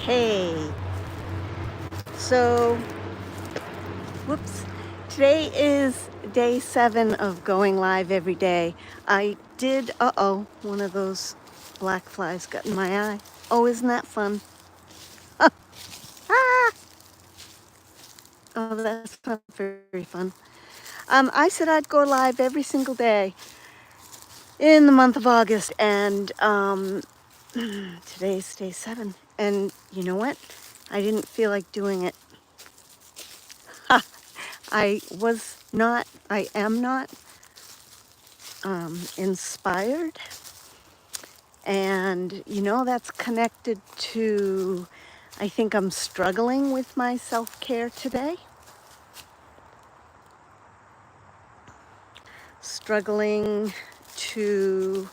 Hey, so, whoops. Today is day 7 of going live every day. I did, one of those black flies got in my eye. Oh, isn't that fun? Ah! Oh, that's not very fun. I said I'd go live every single day in the month of August, and today's day 7. And you know what? I didn't feel like doing it. I am not inspired. And, that's connected to, I think I'm struggling with my self-care today. Struggling to,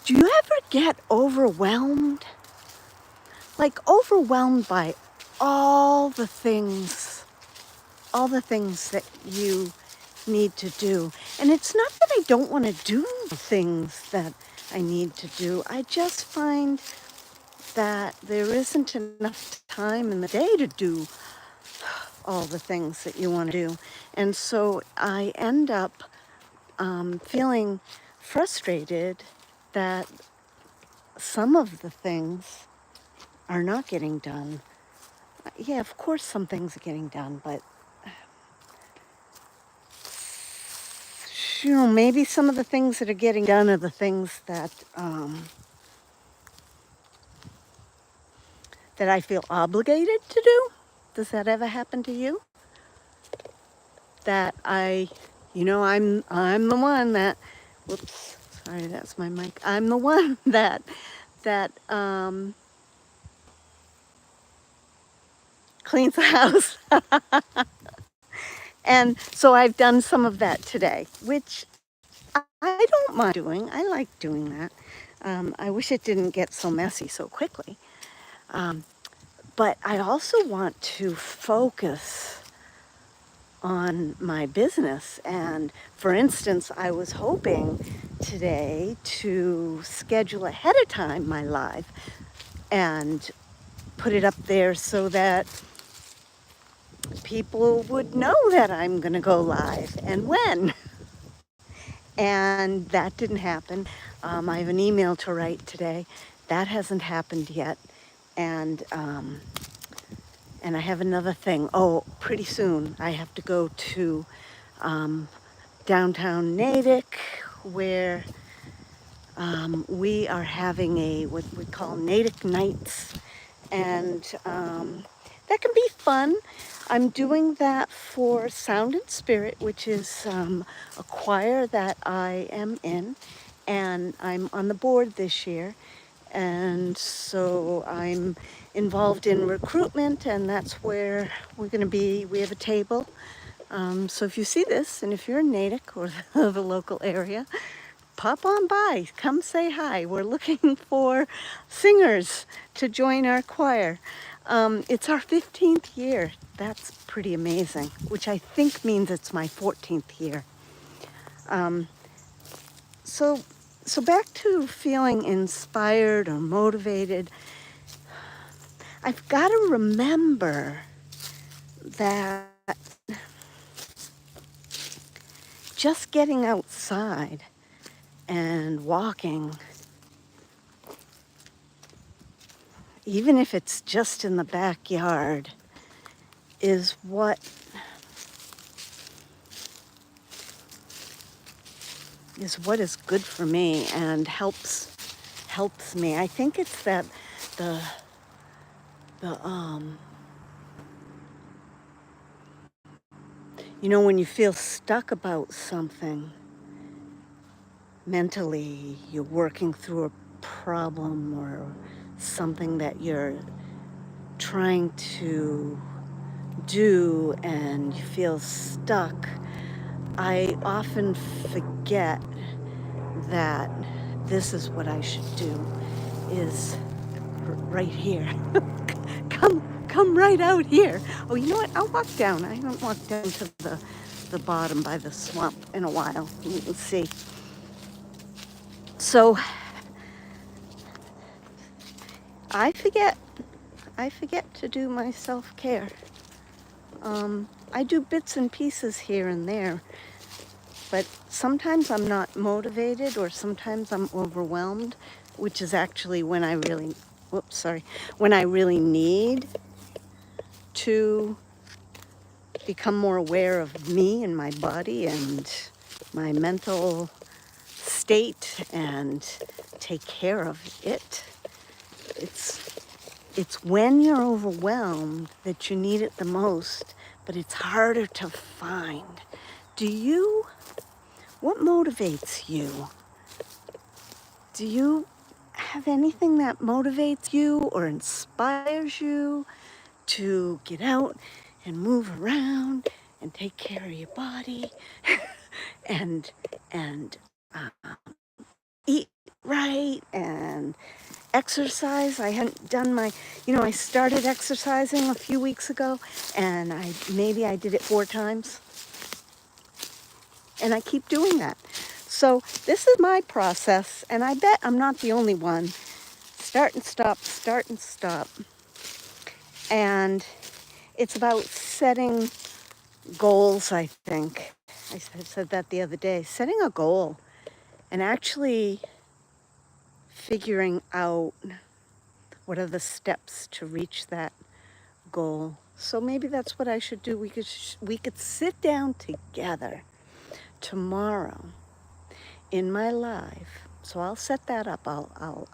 do you ever get overwhelmed? Like overwhelmed by all the things that you need to do. And it's not that I don't want to do the things that I need to do. I just find that there isn't enough time in the day to do all the things that you want to do. And so I end up feeling frustrated that some of the things are not getting done. Yeah, of course some things are getting done, but maybe some of the things that are getting done are the things that that I feel obligated to do. Does that ever happen to you? That I'm the one that, whoops, sorry, that's my mic. I'm the one that cleans the house. And so I've done some of that today, which I don't mind doing. I like doing that. I wish it didn't get so messy so quickly. But I also want to focus on my business. And for instance, I was hoping today to schedule ahead of time my live and put it up there so that people would know that I'm going to go live and when. And that didn't happen. I have an email to write today. That hasn't happened yet. And I have another thing. Oh, pretty soon I have to go to downtown Natick, where we are having what we call Natick Nights. And that can be fun. I'm doing that for Sound and Spirit, which is a choir that I am in. And I'm on the board this year. And so I'm involved in recruitment, and that's where we're going to be. We have a table. So if you see this, and if you're in Natick or the local area, pop on by, come say hi. We're looking for singers to join our choir. It's our 15th year. That's pretty amazing, which I think means it's my 14th year. So back to feeling inspired or motivated. I've got to remember that just getting outside and walking, even if it's just in the backyard, is what is good for me and helps me. I think it's that the when you feel stuck about something mentally, you're working through a problem or something that you're trying to do and you feel stuck, I often forget that this is what I should do, is right here. Come right out here. Oh, you know what? I'll walk down. I haven't walked down to the bottom by the swamp in a while. You can see. So I forget to do my self-care. I do bits and pieces here and there, but sometimes I'm not motivated or sometimes I'm overwhelmed, which is actually when I really, when I really need to become more aware of me and my body and my mental state and take care of it. It's when you're overwhelmed that you need it the most, but it's harder to find. What motivates you? Do you have anything that motivates you or inspires you to get out and move around and take care of your body and uh, eat right and exercise? I hadn't done I started exercising a few weeks ago, and maybe I did it 4 times, and I keep doing that. So this is my process, and I bet I'm not the only one. Start and stop, start and stop. And it's about setting goals, I think. I said that the other day. Setting a goal and actually figuring out what are the steps to reach that goal. So maybe that's what I should do. We could sit down together tomorrow in my live. So I'll set that up. I'll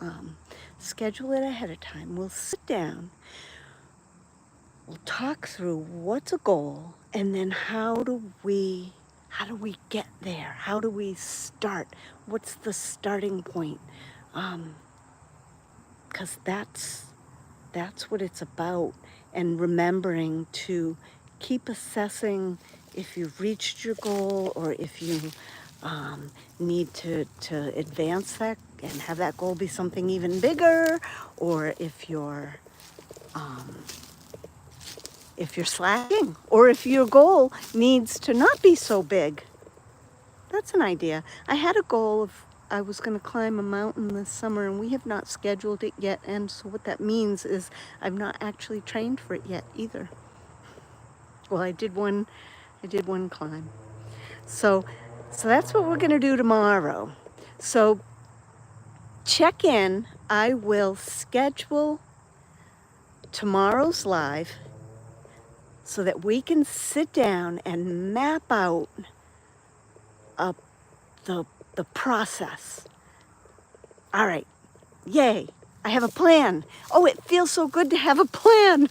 schedule it ahead of time. We'll sit down. We'll talk through what's a goal, and then how do we get there? How do we start? What's the starting point? Because that's what it's about, and remembering to keep assessing if you've reached your goal or if you need to advance that and have that goal be something even bigger, or if you're slacking, or if your goal needs to not be so big. That's an idea. I had a goal of I was going to climb a mountain this summer, and we have not scheduled it yet. And so what that means is I've not actually trained for it yet either. Well, I did one climb. So that's what we're going to do tomorrow. So check in. I will schedule tomorrow's live so that we can sit down and map out the process. All right. Yay. I have a plan. Oh, it feels so good to have a plan.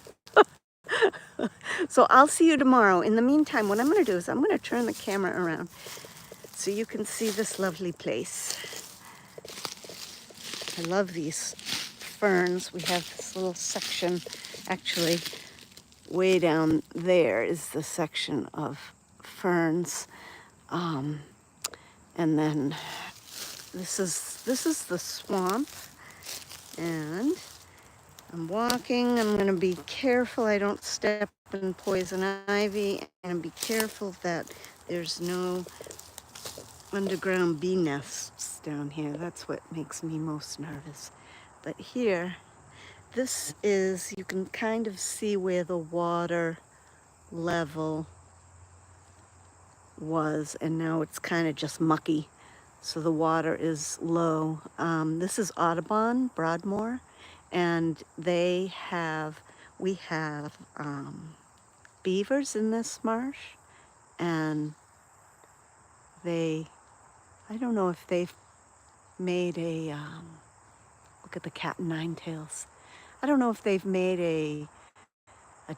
So I'll see you tomorrow. In the meantime, what I'm going to do is I'm going to turn the camera around so you can see this lovely place. I love these ferns. We have this little section, actually, way down there is the section of ferns. And then this is the swamp, and I'm walking. I'm going to be careful I don't step in poison ivy, and be careful that there's no underground bee nests down here. That's what makes me most nervous. But here, you can kind of see where the water level was, and now it's kind of just mucky. So the water is low. This is Audubon, Broadmoor, and we have beavers in this marsh, and I don't know if they've made look at the cat and nine tails. I don't know if they've made a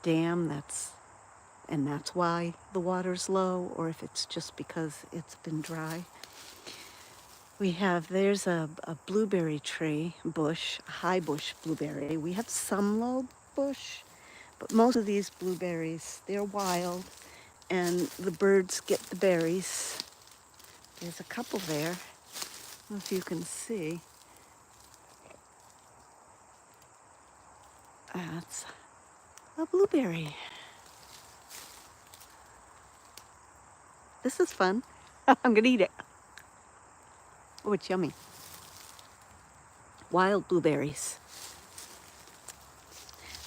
dam that's why the water's low, or if it's just because it's been dry. There's a blueberry tree bush, a high bush blueberry. We have some low bush, but most of these blueberries, they're wild, and the birds get the berries. There's a couple there. I don't know if you can see. That's a blueberry. This is fun. I'm gonna eat it. Oh, it's yummy. Wild blueberries.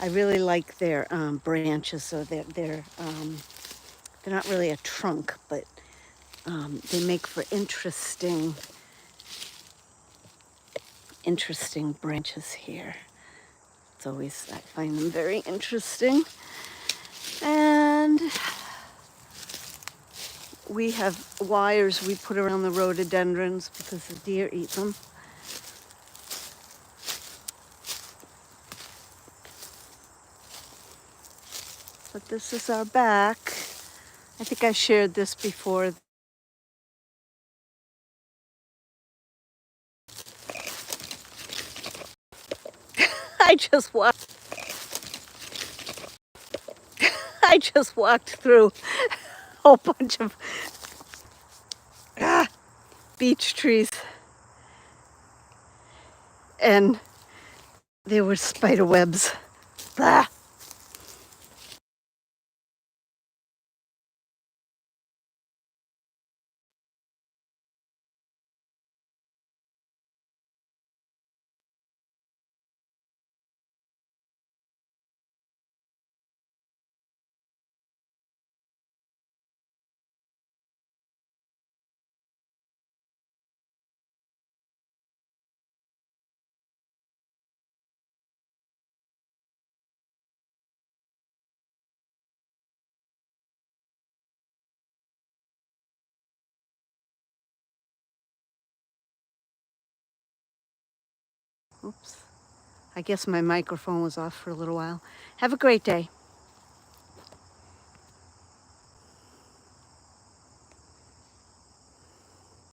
I really like their branches, so they're not really a trunk, but they make for interesting branches here. It's always, I find them very interesting. And we have wires we put around the rhododendrons because the deer eat them. But this is our back. I think I shared this before. I just walked through a whole bunch of beech trees, and there were spider webs. Blah. Oops. I guess my microphone was off for a little while. Have a great day.